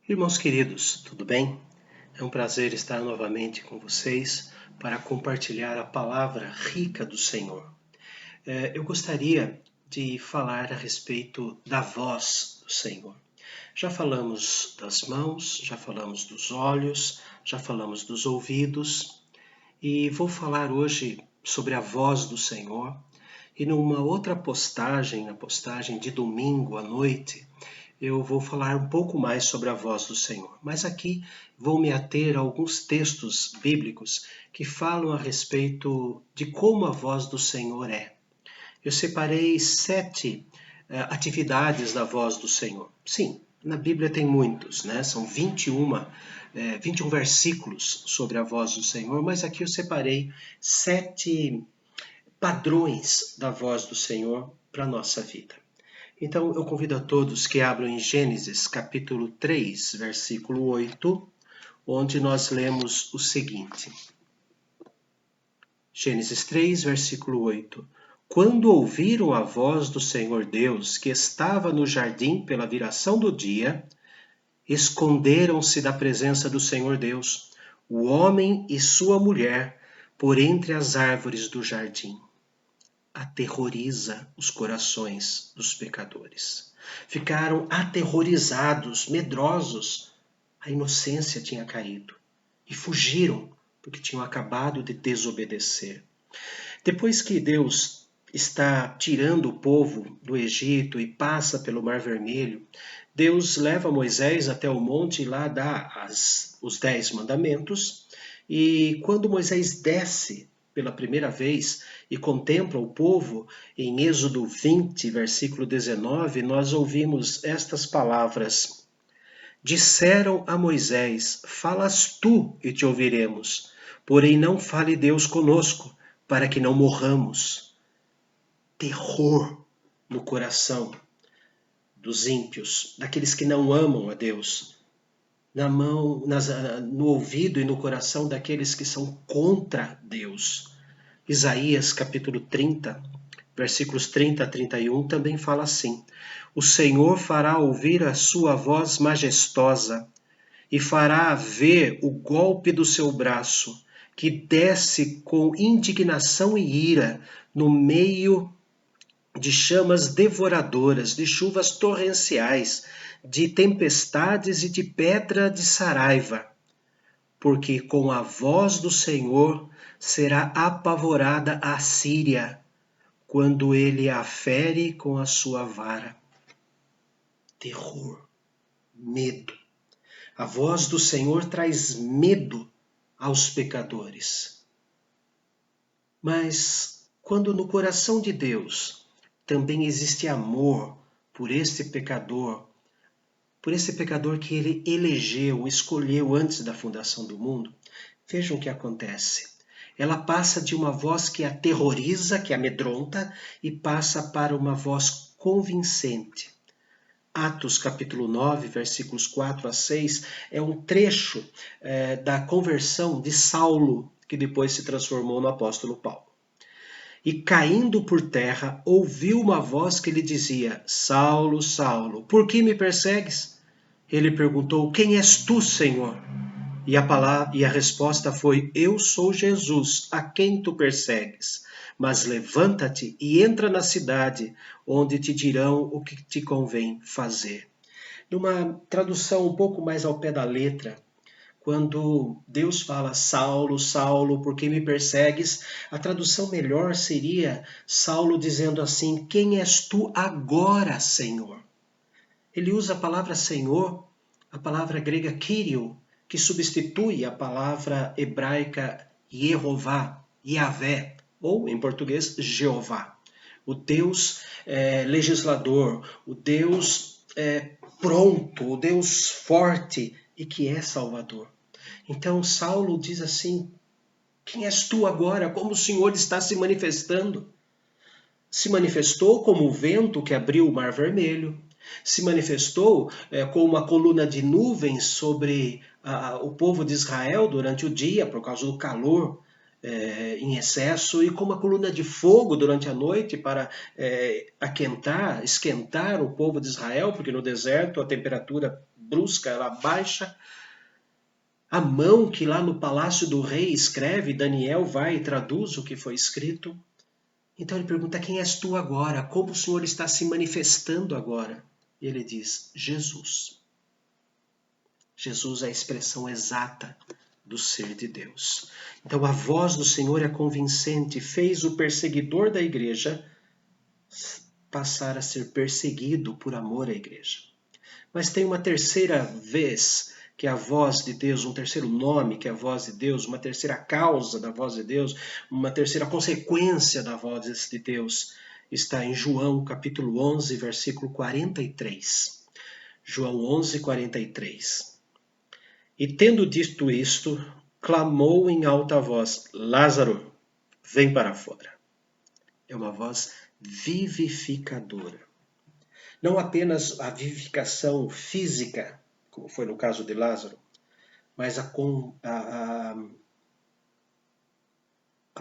Irmãos queridos, tudo bem? É um prazer estar novamente com vocês para compartilhar a palavra rica do Senhor. Eu gostaria de falar a respeito da voz do Senhor. Já falamos das mãos, já falamos dos olhos, já falamos dos ouvidos e vou falar hoje sobre a voz do Senhor. E numa outra postagem, na postagem de domingo à noite, eu vou falar um pouco mais sobre a voz do Senhor. Mas aqui vou me ater a alguns textos bíblicos que falam a respeito de como a voz do Senhor é. Eu separei 7 atividades da voz do Senhor. Sim, na Bíblia tem muitos, né? São 21 versículos sobre a voz do Senhor, mas aqui eu separei 7 padrões da voz do Senhor para a nossa vida. Então eu convido a todos que abram em Gênesis capítulo 3, versículo 8, onde nós lemos o seguinte. Gênesis 3, versículo 8. Quando ouviram a voz do Senhor Deus, que estava no jardim pela viração do dia, esconderam-se da presença do Senhor Deus, o homem e sua mulher, por entre as árvores do jardim. Aterroriza os corações dos pecadores. Ficaram aterrorizados, medrosos. A inocência tinha caído e fugiram porque tinham acabado de desobedecer. Depois que Deus está tirando o povo do Egito e passa pelo Mar Vermelho, Deus leva Moisés até o monte e lá dá os 10 mandamentos. E quando Moisés desce pela primeira vez e contempla o povo, em Êxodo 20, versículo 19, nós ouvimos estas palavras. Disseram a Moisés, falas tu e te ouviremos, porém não fale Deus conosco, para que não morramos. Terror no coração dos ímpios, daqueles que não amam a Deus, no ouvido e no coração daqueles que são contra Deus. Isaías capítulo 30, versículos 30 a 31 também fala assim: O Senhor fará ouvir a sua voz majestosa e fará ver o golpe do seu braço, que desce com indignação e ira no meio de chamas devoradoras, de chuvas torrenciais, de tempestades e de pedra de saraiva. Porque com a voz do Senhor será apavorada a Síria, quando ele a fere com a sua vara. Terror, medo. A voz do Senhor traz medo aos pecadores. Mas quando no coração de Deus também existe amor por esse pecador que ele elegeu, escolheu antes da fundação do mundo, vejam o que acontece. Ela passa de uma voz que aterroriza, que amedronta, e passa para uma voz convincente. Atos capítulo 9, versículos 4 a 6, é um trecho da conversão de Saulo, que depois se transformou no apóstolo Paulo. E caindo por terra, ouviu uma voz que lhe dizia, Saulo, Saulo, por que me persegues? Ele perguntou, quem és tu, Senhor? E a resposta foi, eu sou Jesus, a quem tu persegues. Mas levanta-te e entra na cidade, onde te dirão o que te convém fazer. Numa tradução um pouco mais ao pé da letra, quando Deus fala, Saulo, Saulo, por que me persegues? A tradução melhor seria Saulo dizendo assim, quem és tu agora, Senhor? Ele usa a palavra Senhor, a palavra grega Kyrio, que substitui a palavra hebraica Yehová, Yahvé, ou em português, Jeová. O Deus legislador, o Deus pronto, o Deus forte e que é Salvador. Então Saulo diz assim, quem és tu agora? Como o Senhor está se manifestando? Se manifestou como o vento que abriu o Mar Vermelho, se manifestou com uma coluna de nuvens sobre o povo de Israel durante o dia, por causa do calor em excesso e com uma coluna de fogo durante a noite para esquentar o povo de Israel, porque no deserto a temperatura brusca ela baixa. A mão que lá no palácio do rei escreve, Daniel vai e traduz o que foi escrito. Então ele pergunta: quem és tu agora? Como o Senhor está se manifestando agora? E ele diz: Jesus. Jesus é a expressão exata do ser de Deus. Então a voz do Senhor é convincente, fez o perseguidor da igreja passar a ser perseguido por amor à igreja. Mas tem uma terceira vez que é a voz de Deus, um terceiro nome que é a voz de Deus, uma terceira causa da voz de Deus, uma terceira consequência da voz de Deus, está em João capítulo 11, versículo 43. João 11, 43. E tendo dito isto, clamou em alta voz: Lázaro, vem para fora. É uma voz vivificadora. Não apenas a vivificação física, como foi no caso de Lázaro, mas a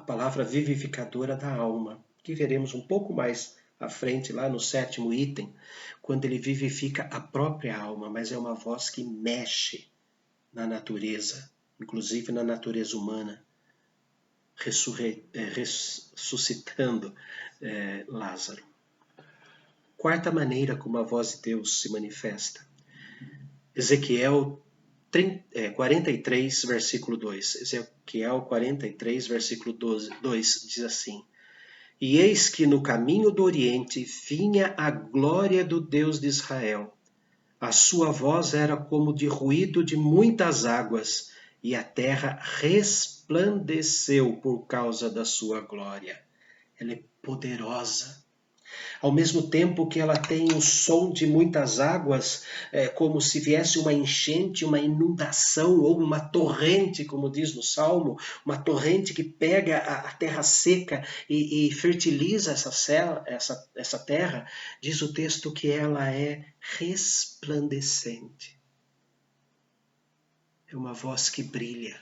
palavra vivificadora da alma, que veremos um pouco mais à frente, lá no 7º item, quando ele vivifica a própria alma, mas é uma voz que mexe na natureza, inclusive na natureza humana, ressuscitando Lázaro. Quarta maneira como a voz de Deus se manifesta. Ezequiel 43, versículo 2. Ezequiel 43, versículo 2 diz assim: E eis que no caminho do Oriente vinha a glória do Deus de Israel. A sua voz era como de ruído de muitas águas, e a terra resplandeceu por causa da sua glória. Ela é poderosa. Ao mesmo tempo que ela tem o som de muitas águas, como se viesse uma enchente, uma inundação ou uma torrente, como diz no Salmo, uma torrente que pega a terra seca e fertiliza essa terra, diz o texto que ela é resplandecente. É uma voz que brilha.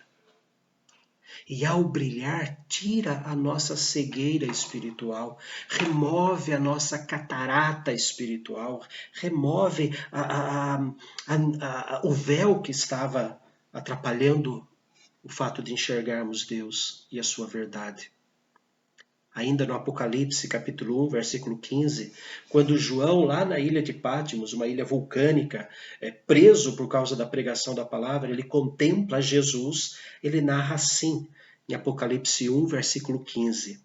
E ao brilhar, tira a nossa cegueira espiritual, remove a nossa catarata espiritual, remove o véu que estava atrapalhando o fato de enxergarmos Deus e a sua verdade. Ainda no Apocalipse, capítulo 1, versículo 15, quando João, lá na ilha de Patmos, uma ilha vulcânica, preso por causa da pregação da palavra, ele contempla Jesus, ele narra assim, em Apocalipse 1, versículo 15,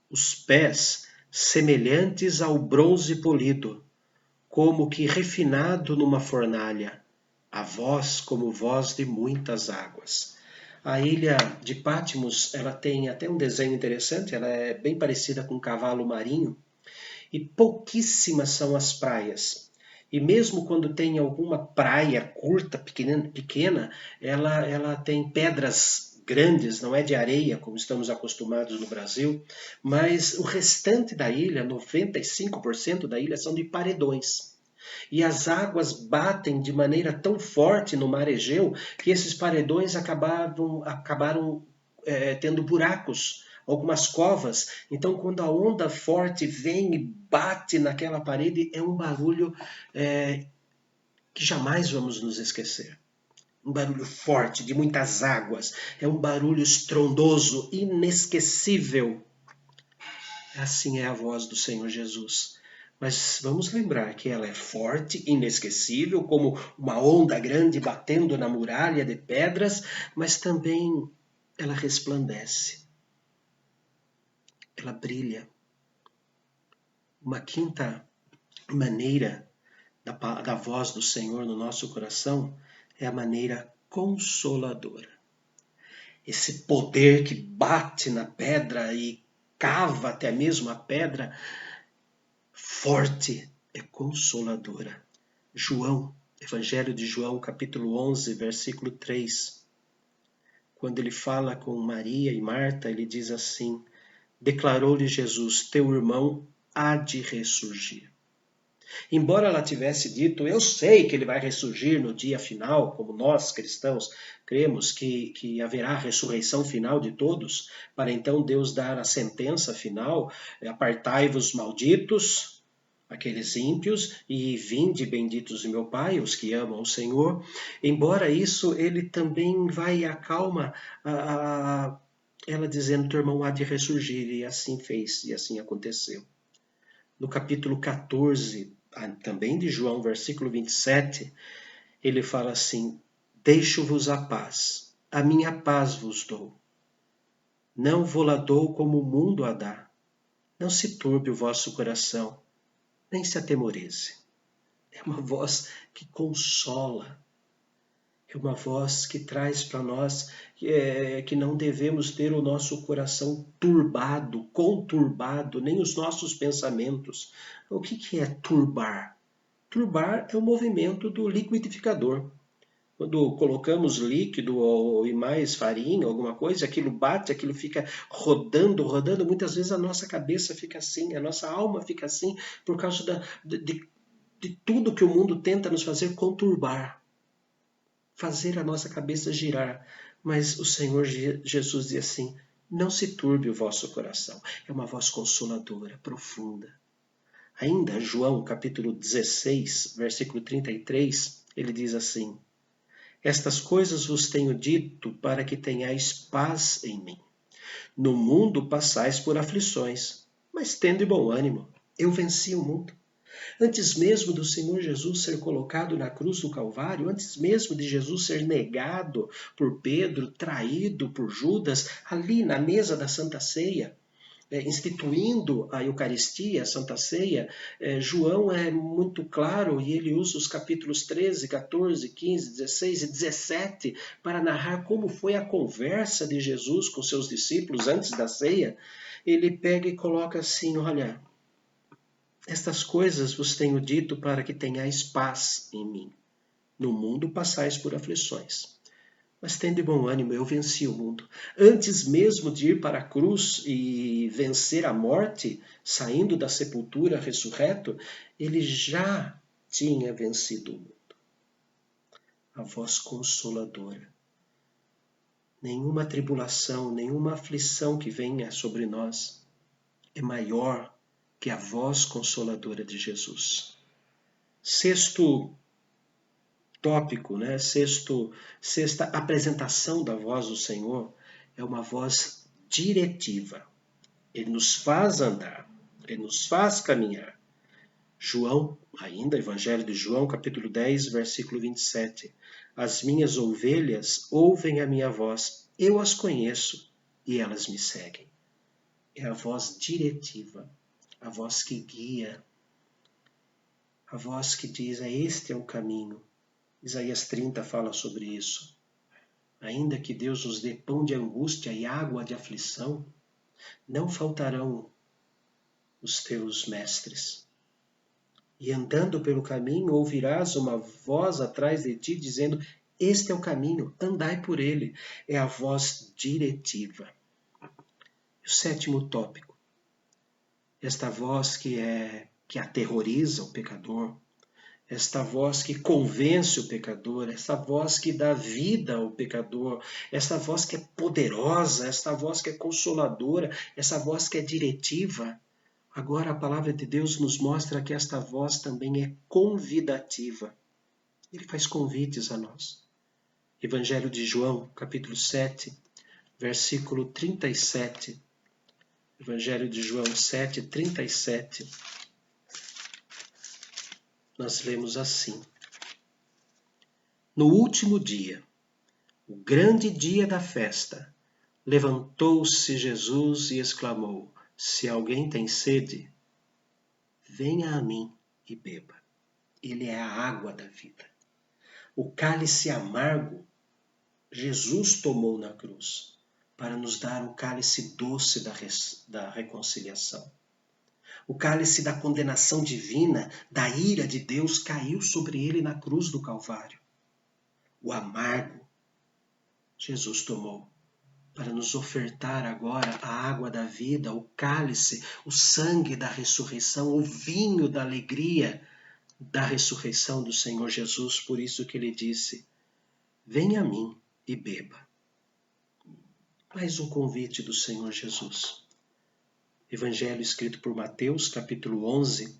os pés semelhantes ao bronze polido, como que refinado numa fornalha, a voz como voz de muitas águas. A ilha de Patmos, ela tem até um desenho interessante, ela é bem parecida com um cavalo marinho, e pouquíssimas são as praias. E mesmo quando tem alguma praia curta, pequena, ela tem pedras grandes, não é de areia, como estamos acostumados no Brasil, mas o restante da ilha, 95% da ilha, são de paredões. E as águas batem de maneira tão forte no mar Egeu que esses paredões acabaram tendo buracos, algumas covas. Então, quando a onda forte vem e bate naquela parede, é um barulho que jamais vamos nos esquecer. Um barulho forte, de muitas águas. É um barulho estrondoso, inesquecível. Assim é a voz do Senhor Jesus. Mas vamos lembrar que ela é forte, inesquecível, como uma onda grande batendo na muralha de pedras, mas também ela resplandece. Ela brilha. Uma quinta maneira da voz do Senhor no nosso coração é a maneira consoladora. Esse poder que bate na pedra e cava até mesmo a pedra, forte, é consoladora. João, Evangelho de João, capítulo 11, versículo 3. Quando ele fala com Maria e Marta, ele diz assim: declarou-lhe Jesus, teu irmão há de ressurgir. Embora ela tivesse dito, eu sei que ele vai ressurgir no dia final, como nós cristãos cremos que haverá a ressurreição final de todos, para então Deus dar a sentença final, apartai-vos malditos, aqueles ímpios, e vinde benditos de meu Pai, os que amam o Senhor. Embora isso, ele também vai e acalma ela dizendo, teu irmão há de ressurgir, e assim fez, e assim aconteceu. No capítulo 14, também de João, versículo 27, ele fala assim, deixo-vos a paz, a minha paz vos dou. Não vou-la dou como o mundo a dá. Não se turbe o vosso coração, nem se atemorize. É uma voz que consola, é uma voz que traz para nós que não devemos ter o nosso coração turbado, conturbado, nem os nossos pensamentos. O que é turbar? Turbar é o movimento do liquidificador. Quando colocamos líquido e mais farinha, alguma coisa, aquilo bate, aquilo fica rodando, rodando. Muitas vezes a nossa cabeça fica assim, a nossa alma fica assim, por causa de tudo que o mundo tenta nos fazer conturbar, fazer a nossa cabeça girar. Mas o Senhor Jesus diz assim, não se turbe o vosso coração. É uma voz consoladora, profunda. Ainda, João, capítulo 16, versículo 33, ele diz assim, estas coisas vos tenho dito para que tenhais paz em mim. No mundo passais por aflições, mas tende bom ânimo. Eu venci o mundo. Antes mesmo do Senhor Jesus ser colocado na cruz do Calvário, antes mesmo de Jesus ser negado por Pedro, traído por Judas, ali na mesa da Santa Ceia, instituindo a Eucaristia, a Santa Ceia, João é muito claro e ele usa os capítulos 13, 14, 15, 16 e 17 para narrar como foi a conversa de Jesus com seus discípulos antes da ceia. Ele pega e coloca assim, olha, estas coisas vos tenho dito para que tenhais paz em mim. No mundo passais por aflições. Mas tende bom ânimo, eu venci o mundo. Antes mesmo de ir para a cruz e vencer a morte, saindo da sepultura ressurreto, ele já tinha vencido o mundo. A voz consoladora. Nenhuma tribulação, nenhuma aflição que venha sobre nós é maior que a voz consoladora de Jesus. Sexto tópico, né? Sexta apresentação da voz do Senhor é uma voz diretiva. Ele nos faz andar, ele nos faz caminhar. João, ainda, Evangelho de João, capítulo 10, versículo 27. As minhas ovelhas ouvem a minha voz, eu as conheço e elas me seguem. É a voz diretiva, a voz que guia, a voz que diz, este é o caminho. Isaías 30 fala sobre isso. Ainda que Deus nos dê pão de angústia e água de aflição, não faltarão os teus mestres. E andando pelo caminho, ouvirás uma voz atrás de ti dizendo, este é o caminho, andai por ele. É a voz diretiva. E o sétimo tópico, esta voz que aterroriza o pecador, esta voz que convence o pecador, esta voz que dá vida ao pecador, esta voz que é poderosa, esta voz que é consoladora, essa voz que é diretiva. Agora a palavra de Deus nos mostra que esta voz também é convidativa. Ele faz convites a nós. Evangelho de João, capítulo 7, versículo 37. Evangelho de João 7, 37. Nós lemos assim. No último dia, o grande dia da festa, levantou-se Jesus e exclamou, se alguém tem sede, venha a mim e beba. Ele é a água da vida. O cálice amargo, Jesus tomou na cruz para nos dar o cálice doce da reconciliação. O cálice da condenação divina, da ira de Deus, caiu sobre ele na cruz do Calvário. O amargo, Jesus tomou para nos ofertar agora a água da vida, o cálice, o sangue da ressurreição, o vinho da alegria, da ressurreição do Senhor Jesus, por isso que ele disse: venha a mim e beba. Mais um convite do Senhor Jesus. Evangelho escrito por Mateus, capítulo 11,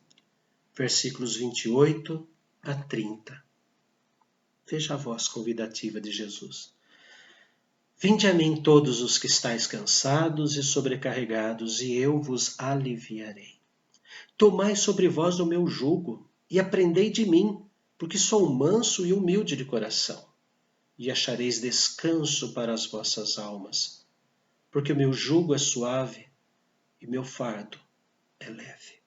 versículos 28 a 30. Veja a voz convidativa de Jesus. Vinde a mim todos os que estáis cansados e sobrecarregados, e eu vos aliviarei. Tomai sobre vós o meu jugo, e aprendei de mim, porque sou manso e humilde de coração, e achareis descanso para as vossas almas, porque o meu jugo é suave e meu fardo é leve.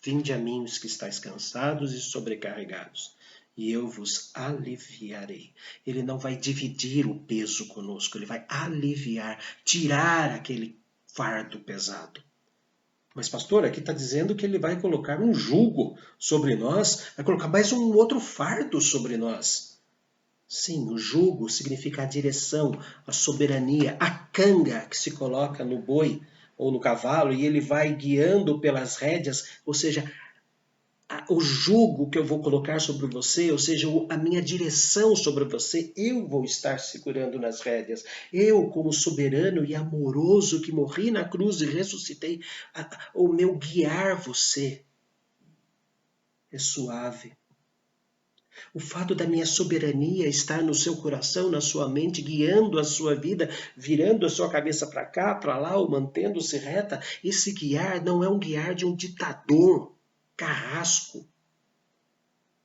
Vinde a mim os que estáis cansados e sobrecarregados, e eu vos aliviarei. Ele não vai dividir o peso conosco, ele vai aliviar, tirar aquele fardo pesado. Mas, pastor, aqui está dizendo que ele vai colocar um jugo sobre nós, vai colocar mais um outro fardo sobre nós. Sim, o jugo significa a direção, a soberania, a canga que se coloca no boi ou no cavalo e ele vai guiando pelas rédeas, ou seja, o jugo que eu vou colocar sobre você, ou seja, a minha direção sobre você, eu vou estar segurando nas rédeas. Eu, como soberano e amoroso que morri na cruz e ressuscitei, o meu guiar você é suave. O fato da minha soberania estar no seu coração, na sua mente, guiando a sua vida, virando a sua cabeça para cá, para lá, ou mantendo-se reta, esse guiar não é um guiar de um ditador carrasco,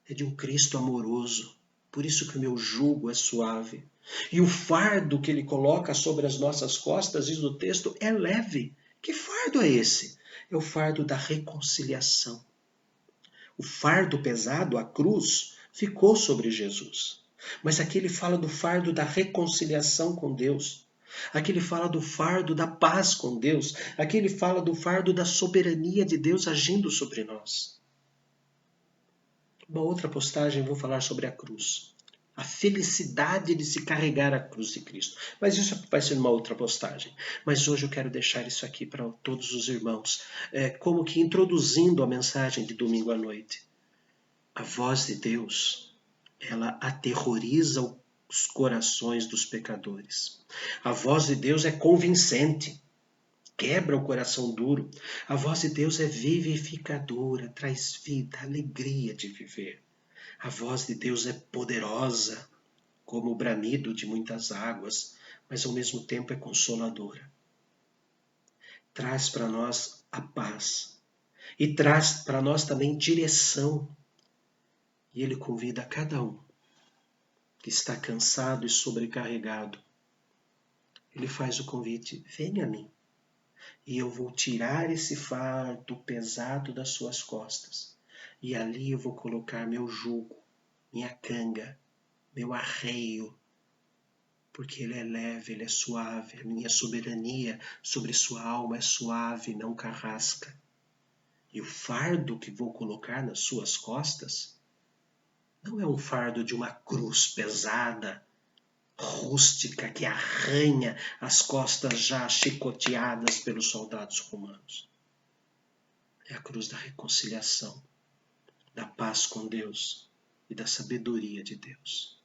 é de um Cristo amoroso. Por isso que o meu jugo é suave. E o fardo que ele coloca sobre as nossas costas, diz o texto, é leve. Que fardo é esse? É o fardo da reconciliação. O fardo pesado, a cruz, ficou sobre Jesus. Mas aqui ele fala do fardo da reconciliação com Deus. Aqui ele fala do fardo da paz com Deus. Aqui ele fala do fardo da soberania de Deus agindo sobre nós. Uma outra postagem eu vou falar sobre a cruz. A felicidade de se carregar a cruz de Cristo. Mas isso vai ser numa outra postagem. Mas hoje eu quero deixar isso aqui para todos os irmãos, como que introduzindo a mensagem de domingo à noite. A voz de Deus, ela aterroriza os corações dos pecadores. A voz de Deus é convincente, quebra o coração duro. A voz de Deus é vivificadora, traz vida, alegria de viver. A voz de Deus é poderosa, como o bramido de muitas águas, mas ao mesmo tempo é consoladora. Traz para nós a paz e traz para nós também direção. E ele convida a cada um que está cansado e sobrecarregado. Ele faz o convite, venha a mim. E eu vou tirar esse fardo pesado das suas costas. E ali eu vou colocar meu jugo, minha canga, meu arreio. Porque ele é leve, ele é suave. A minha soberania sobre sua alma é suave, não carrasca. E o fardo que vou colocar nas suas costas não é um fardo de uma cruz pesada, rústica, que arranha as costas já chicoteadas pelos soldados romanos. É a cruz da reconciliação, da paz com Deus e da sabedoria de Deus.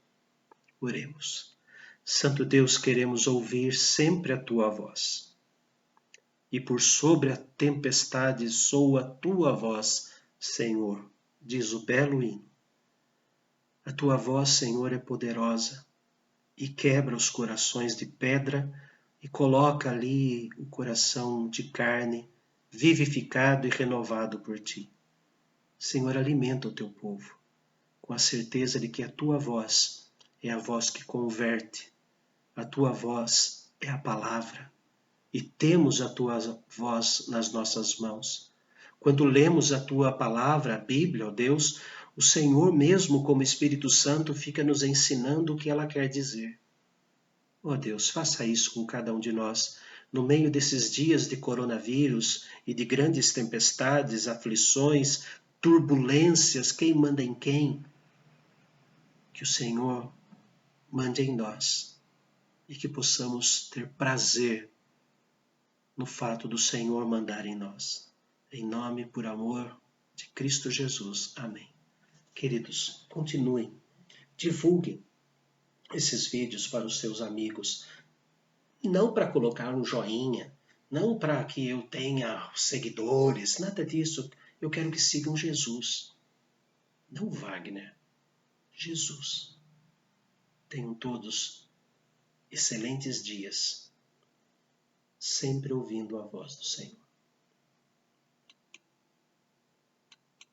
Oremos. Santo Deus, queremos ouvir sempre a Tua voz. E por sobre a tempestade soa a Tua voz, Senhor, diz o belo hino. A Tua voz, Senhor, é poderosa e quebra os corações de pedra e coloca ali o coração de carne, vivificado e renovado por Ti. Senhor, alimenta o Teu povo, com a certeza de que a Tua voz é a voz que converte, a Tua voz é a palavra, e temos a Tua voz nas nossas mãos. Quando lemos a Tua palavra, a Bíblia, ó Deus, o Senhor mesmo, como Espírito Santo, fica nos ensinando o que ela quer dizer. Ó Deus, faça isso com cada um de nós, no meio desses dias de coronavírus e de grandes tempestades, aflições, turbulências, quem manda em quem? Que o Senhor mande em nós e que possamos ter prazer no fato do Senhor mandar em nós. Em nome, por amor de Cristo Jesus. Amém. Queridos, continuem, divulguem esses vídeos para os seus amigos, não para colocar um joinha, não para que eu tenha seguidores, nada disso. Eu quero que sigam Jesus, não Wagner, Jesus. Tenham todos excelentes dias, sempre ouvindo a voz do Senhor.